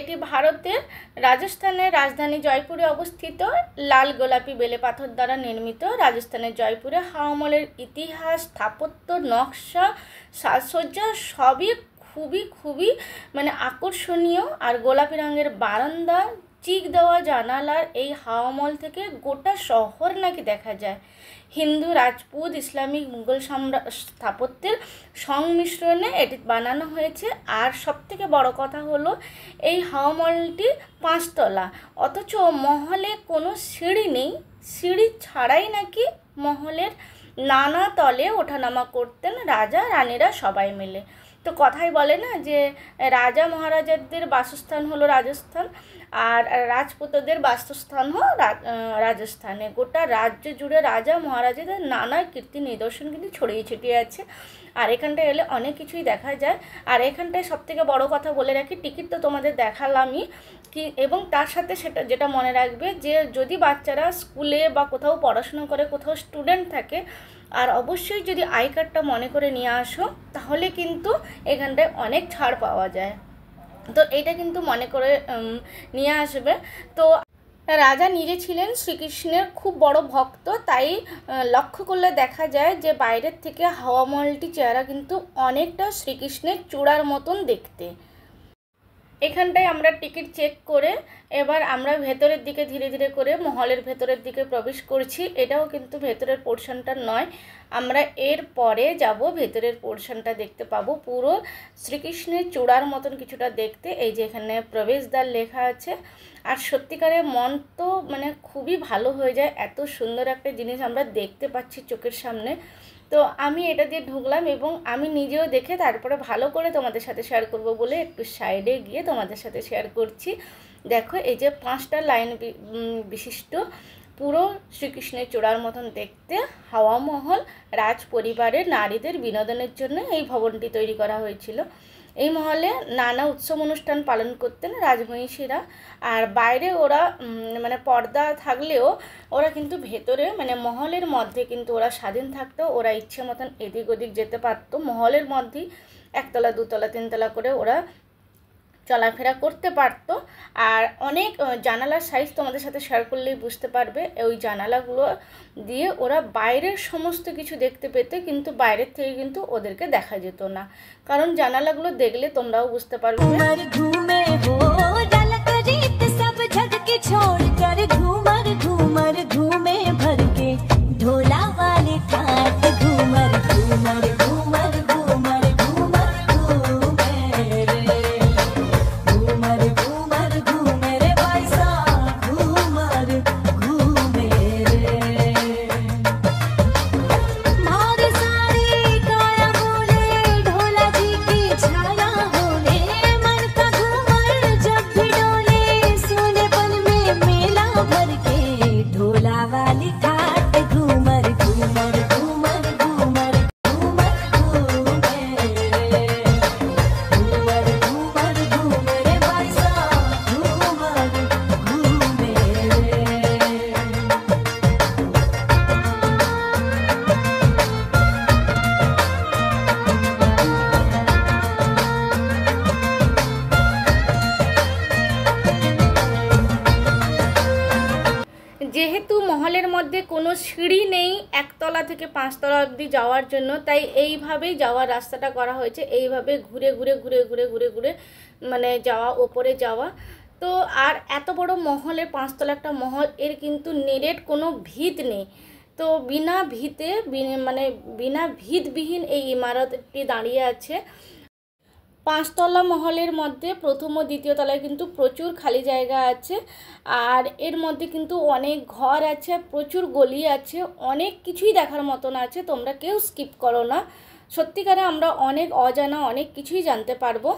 এটি ভারতের রাজস্থানের রাজধানী জয়পুরে অবস্থিত। লাল গোলাপি বেলে পাথর দ্বারা নির্মিত রাজস্থানের জয়পুরে হাওয়া মহলের ইতিহাস, স্থাপত্য, নকশা, সাজসজ্জা সবই খুবই মানে আকর্ষণীয়। আর গোলাপি রঙের বারান্দা, চিক দেওয়া জানালার এই হাওয়া মহল থেকে গোটা শহর নাকি দেখা যায়। হিন্দু, রাজপুত, ইসলামিক, মুঘল স্থাপত্যের সংমিশ্রণে এটি বানানো হয়েছে। আর সবথেকে বড় কথা হলো এই হাওয়া মহলটি 5 তলা, অথচ মহলে কোনো সিঁড়ি নেই। সিঁড়ি ছাড়াই নাকি মহলের নানা তলে ওঠানামা করতেন রাজা রানীরা সবাই মিলে। তো কথাই বলে না যে রাজা মহারাজাদের বাসস্থান হলো রাজস্থান, আর রাজপুতদের বাসস্থান হলো রাজস্থানে। গোটা রাজ্য জুড়ে রাজা মহারাজাদের নানা কীর্তি নিদর্শন কিন্তু ছড়িয়ে ছিটিয়ে আছে। আর এখানটায় এলে অনেক কিছুই দেখা যায়। আর এখানটায় সবথেকে বড় কথা বলে রাখি, টিকিট তো তোমাদের দেখালামই কি, এবং তার সাথে যেটা মনে রাখবে যে যদি বাচ্চারা স্কুলে বা কোথাও পড়াশোনা করে, কোথাও স্টুডেন্ট থাকে, আর অবশ্যই যদি আই কার্ডটা মনে করে নিয়ে আসো, তাহলে কিন্তু এখানটায় অনেক ছাড় পাওয়া যায়। তো এইটা কিন্তু মনে করে নিয়ে আসবে। তো রাজা নিজে ছিলেন শ্রীকৃষ্ণের খুব বড় ভক্ত, তাই লক্ষ্য করলে দেখা যায় যে বাইরের থেকে হাওয়া মহলটি চেহারা কিন্তু অনেকটা শ্রীকৃষ্ণের চূড়ার মতন দেখতে। এখানটায় আমরা টিকিট চেক করে এবার আমরা ভেতরের দিকে ধীরে ধীরে করে মহলের ভেতরের দিকে প্রবেশ করছি। এটাও কিন্তু ভেতরের পোর্শনটা নয়, আমরা এর পরে যাব, ভেতরের পোর্শনটা দেখতে পাবো। পুরো শ্রীকৃষ্ণের চূড়ার মতন কিছুটা দেখতে। এই যে এখানে প্রবেশদ্বার লেখা আছে। আর সত্যিকারের মন তো মানে খুবই ভালো হয়ে যায়, এত সুন্দর একটা জিনিস আমরা দেখতে পাচ্ছি চোখের সামনে। তো আমি এটা দিয়ে ঢুকলাম এবং আমি নিজেও দেখে তারপরে ভালো করে তোমাদের সাথে শেয়ার করব বলে একটু সাইডে গিয়ে তোমাদের সাথে শেয়ার করছি। দেখো এই যে 5টা লাইন বিশিষ্ট পুরো শ্রীকৃষ্ণের চূড়ার মতন দেখতে হাওয়া মহল রাজ পরিবারের নারীদের বিনোদনের জন্য এই ভবনটি তৈরি করা হয়েছিল। এই মহলে নানা উৎসব অনুষ্ঠান পালন করতেন রাজমহিষীরা। আর বাইরে ওরা মানে পর্দা থাকলেও ওরা কিন্তু ভেতরে মানে মহলের মধ্যে কিন্তু ওরা স্বাধীন থাকতো, ওরা ইচ্ছে মতন এদিক ওদিক যেতে পারতো। মহলের মধ্যেই 1 তলা 2 তলা 3 তলা করে ওরা চলাফেরা করতে পারতো। আর অনেক জানালার সাইজ তোমাদের সাথে শেয়ার করলেই বুঝতে পারবে। ওই জানালাগুলো দিয়ে ওরা বাইরের সমস্ত কিছু দেখতে পেতে, কিন্তু বাইরের থেকে কিন্তু ওদেরকে দেখা যেত না, কারণ জানালাগুলো দেখলে তোমরাও বুঝতে পারবে। যেহেতু মহলের মধ্যে কোনো সিঁড়ি নেই 1 তলা থেকে 5 তলা অবধি যাওয়ার জন্য, তাই এইভাবেই যাওয়ার রাস্তাটা করা হয়েছে। এইভাবে ঘুরে ঘুরে ঘুরে ঘুরে ঘুরে ঘুরে মানে যাওয়া, ওপরে যাওয়া। তো আর এত বড় মহলে 5 তলা একটা মহল, এর কিন্তু নিরেট কোনো ভিত নেই। তো বিনা ভিতবিহীন এই ইমারতটি দাঁড়িয়ে আছে। 5 তলা মহলের মধ্যে প্রথম ও দ্বিতীয় তলায় কিন্তু প্রচুর খালি জায়গা আছে। আর এর মধ্যে কিন্তু অনেক ঘর আছে, প্রচুর গলি আছে, অনেক কিছুই দেখার মতন আছে। তোমরা কেউ স্কিপ করো না, সত্যিকারে আমরা অনেক অজানা অনেক কিছুই জানতে পারবো।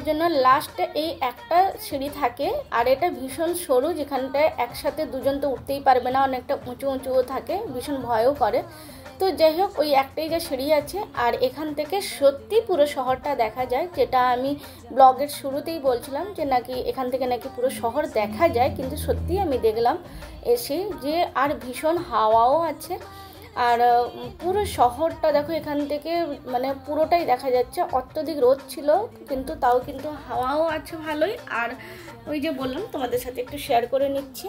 জন্য লাস্টে এই একটা সিঁড়ি থাকে, আর এটা ভীষণ সরু, যেখানটায় একসাথে দুজন তো উঠতেই পারবে না, অনেকটা উঁচু উঁচুও থাকে, ভীষণ ভয়ও করে। তো যাই হোক, ওই একটাই যে সিঁড়ি আছে, আর এখান থেকে সত্যি পুরো শহরটা দেখা যায়, যেটা আমি ব্লগের শুরুতেই বলছিলাম যে নাকি এখান থেকে নাকি পুরো শহর দেখা যায়, কিন্তু সত্যি আমি দেখলাম এসে যে, আর ভীষণ হাওয়াও আছে। আর পুরো শহরটা দেখো এখান থেকে মানে পুরোটাই দেখা যাচ্ছে। অত্যধিক রোদ ছিল, কিন্তু তাও কিন্তু হাওয়াও আছে ভালোই। আর ওই যে বললাম তোমাদের সাথে একটু শেয়ার করে নিচ্ছি।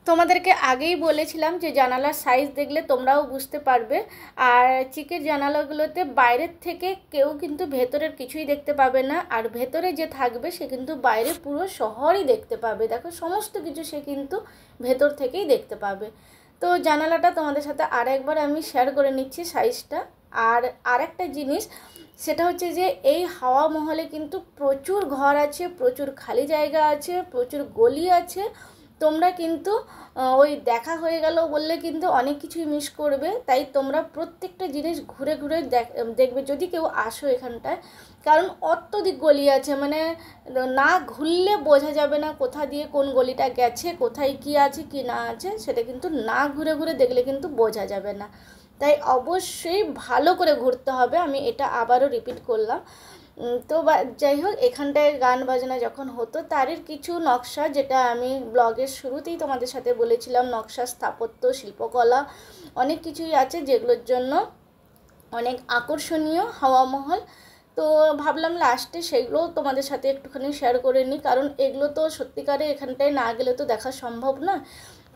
তোমাদেরকে আগেই বলেছিলাম যে জানালার সাইজ দেখলে তোমরাও বুঝতে পারবে। আর চিকের জানালাগুলোতে বাইরের থেকে কেউ কিন্তু ভেতরের কিছুই দেখতে পাবে না, আর ভেতরে যে থাকবে সে কিন্তু বাইরে পুরো শহরই দেখতে পাবে। দেখো সমস্ত কিছু সে কিন্তু ভেতর থেকেই দেখতে পাবে। তো জানালাটা তোমাদের সাথে আরেকবার আমি শেয়ার করে নিচ্ছি সাইজটা। আর আরেকটা জিনিস, সেটা হচ্ছে যে এই হাওয়া মহলে কিন্তু প্রচুর ঘর আছে, প্রচুর খালি জায়গা আছে, প্রচুর গলি আছে। তোমরা কিন্তু ওই দেখা হয়ে গেল বললে কিন্তু অনেক কিছুই মিস করবে। তাই তোমরা প্রত্যেকটা জিনিস ঘুরে ঘুরে দেখবে যদি কেউ আসো এখানটায়, কারণ অত্যধিক গলি আছে, মানে না ঘুরলে বোঝা যাবে না কোথা দিয়ে কোন গলিটা গেছে, কোথায় কি আছে কি না আছে, সেটা কিন্তু না ঘুরে ঘুরে দেখলে কিন্তু বোঝা যাবে না। তাই অবশ্যই ভালো করে ঘুরতে হবে, আমি এটা আবারও রিপিট করলাম। তো যাই হোক, এখানটায় গান বাজনা যখন হতো তারই কিছু নকশা, যেটা আমি ব্লগের শুরুতেই তোমাদের সাথে বলেছিলাম, নকশা, স্থাপত্য, শিল্পকলা অনেক কিছুই আছে, যেগুলোর জন্য অনেক আকর্ষণীয় হাওয়া মহল। তো ভাবলাম লাস্টে সেগুলো তোমাদের সাথে একটুখানি শেয়ার করে নিই, কারণ এগুলো তো সত্যিকারে এখানটায় না গেলে তো দেখা সম্ভব না।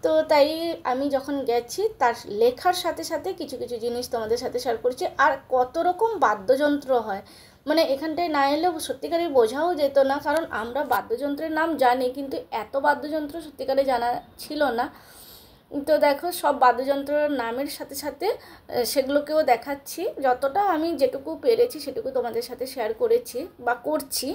তো তাই আমি যখন গেছি তার লেখার সাথে সাথে কিছু কিছু জিনিস তোমাদের সাথে শেয়ার করছি। আর কত রকম বাদ্যযন্ত্র হয়, মানে এখানটায় না এলেও সত্যিকারে বোঝাও যেত না, কারণ আমরা বাদ্যযন্ত্রের নাম জানি, কিন্তু এত বাদ্যযন্ত্র সত্যিকারে জানা ছিল না। তো দেখো সব বাদ্যযন্ত্রের নামের সাথে সাথে সেগুলোকেও দেখাচ্ছি, যতটা আমি যেটুকু পেরেছি সেটুকু তোমাদের সাথে শেয়ার করেছি বা করছি।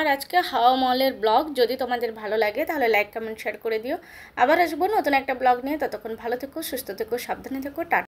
আমার আজকে হাওয়া মহলের ব্লগ। যদি তোমাদের ভালো লাগে তাহলে লাইক কমেন্ট শেয়ার করে দিও। আবার আসবো নতুন একটা ব্লগ নিয়ে। ততক্ষণ ভালো থেকো, সুস্থ থেকো, সাবধানে থেকো। টাটা।